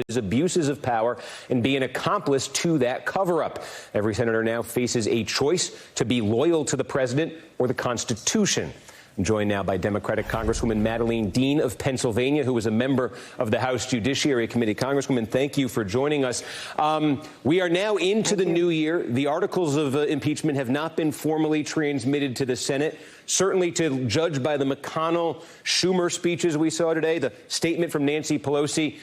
his abuses of power and be an accomplice to that cover-up. Every senator now faces a choice to be loyal to the president or the Constitution. I'm joined now by Democratic Congresswoman Madeleine Dean of Pennsylvania, who is a member of the House Judiciary Committee. Congresswoman, thank you for joining us. We are now into the new year. The articles of impeachment have not been formally transmitted to the Senate. Certainly, to judge by the McConnell-Schumer speeches we saw today, the statement from Nancy Pelosi,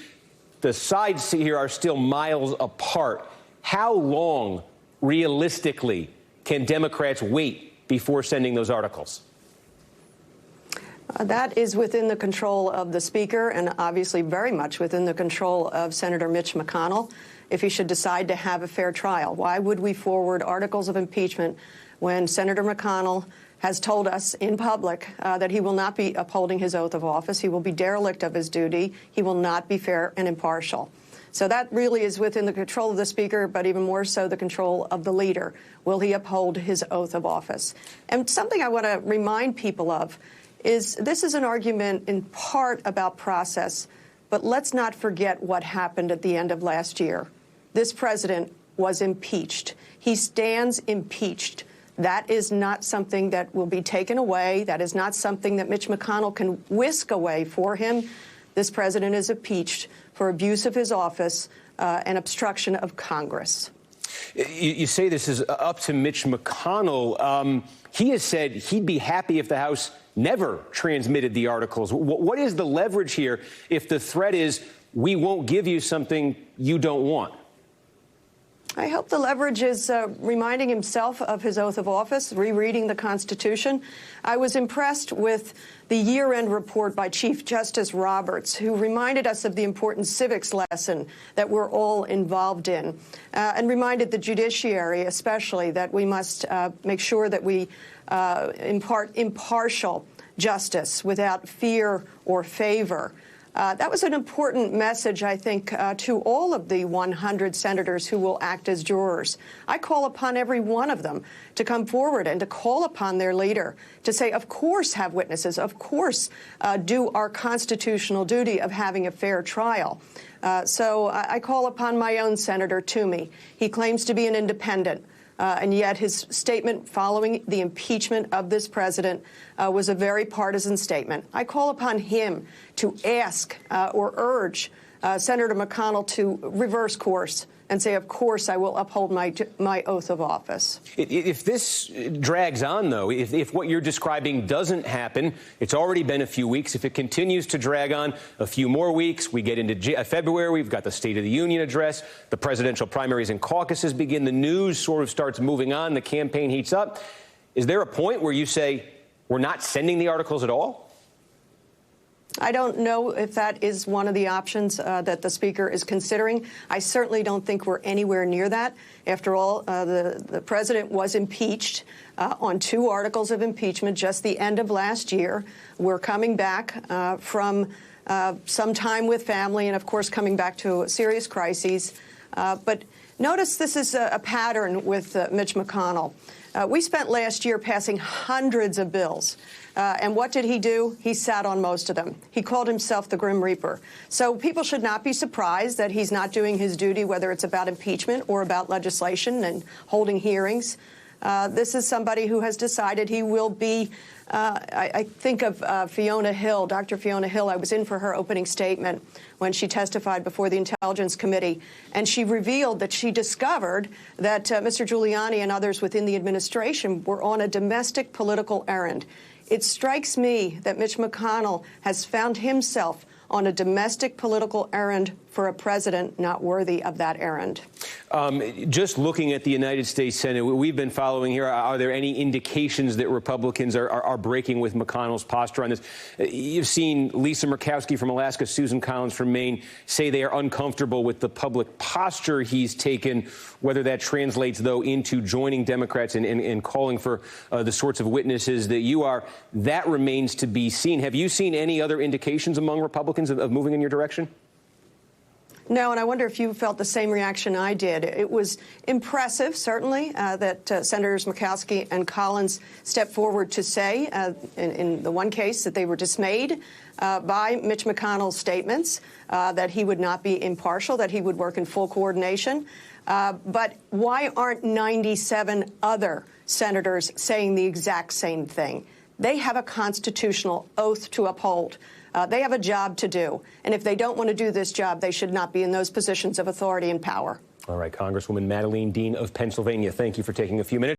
the sides here are still miles apart. How long, realistically, can Democrats wait before sending those articles? That is within the control of the Speaker and obviously very much within the control of Senator Mitch McConnell if he should decide to have a fair trial. Why would we forward articles of impeachment when Senator McConnell has told us in public that he will not be upholding his oath of office, he will be derelict of his duty, he will not be fair and impartial? So that really is within the control of the Speaker, but even more so the control of the leader. Will he uphold his oath of office? And something I want to remind people of is this is an argument in part about process, but let's not forget what happened at the end of last year. This president was impeached. He stands impeached. That is not something that will be taken away. That is not something that Mitch McConnell can whisk away for him. This president is impeached for abuse of his office and obstruction of Congress. You say this is up to Mitch McConnell. He has said he'd be happy if the House never transmitted the articles. What is the leverage here if the threat is we won't give you something you don't want? I hope the leverage is reminding himself of his oath of office, rereading the Constitution. I was impressed with the year-end report by Chief Justice Roberts, who reminded us of the important civics lesson that we're all involved in, and reminded the judiciary especially that we must make sure that we impart impartial justice without fear or favor. That was an important message, I think, to all of the 100 senators who will act as jurors. I call upon every one of them to come forward and to call upon their leader to say, of course, have witnesses, of course, do our constitutional duty of having a fair trial. So I call upon my own Senator Toomey. He claims to be an independent. And yet his statement following the impeachment of this president was a very partisan statement. I call upon him to ask or urge Senator McConnell to reverse course and say, of course, I will uphold my oath of office. If this drags on, though, if what you're describing doesn't happen, it's already been a few weeks. If it continues to drag on a few more weeks, we get into February, we've got the State of the Union address, the presidential primaries and caucuses begin, the news sort of starts moving on, the campaign heats up. Is there a point where you say, we're not sending the articles at all? I don't know if that is one of the options that the Speaker is considering. I certainly don't think we're anywhere near that. After all, the president was impeached on 2 articles of impeachment just the end of last year. We're coming back from some time with family and, of course, coming back to serious crises. But notice this is a pattern with Mitch McConnell. We spent last year passing hundreds of bills. And what did he do? He sat on most of them. He called himself the Grim Reaper. So people should not be surprised that he's not doing his duty, whether it's about impeachment or about legislation and holding hearings. This is somebody who has decided he will be, I think of Fiona Hill, Dr. Fiona Hill. I was in for her opening statement when she testified before the Intelligence Committee, and she revealed that she discovered that Mr. Giuliani and others within the administration were on a domestic political errand. It strikes me that Mitch McConnell has found himself on a domestic political errand for a president not worthy of that errand. Just looking at the United States Senate, we've been following here. Are there any indications that Republicans are breaking with McConnell's posture on this? You've seen Lisa Murkowski from Alaska, Susan Collins from Maine say they are uncomfortable with the public posture he's taken, whether that translates, though, into joining Democrats and calling for the sorts of witnesses that you are. That remains to be seen. Have you seen any other indications among Republicans of moving in your direction? No, and I wonder if you felt the same reaction I did. It was impressive, certainly, that Senators Murkowski and Collins stepped forward to say, in the one case, that they were dismayed by Mitch McConnell's statements, that he would not be impartial, that he would work in full coordination. But why aren't 97 other senators saying the exact same thing? They have a constitutional oath to uphold. They have a job to do. And if they don't want to do this job, they should not be in those positions of authority and power. All right, Congresswoman Madeleine Dean of Pennsylvania, thank you for taking a few minutes.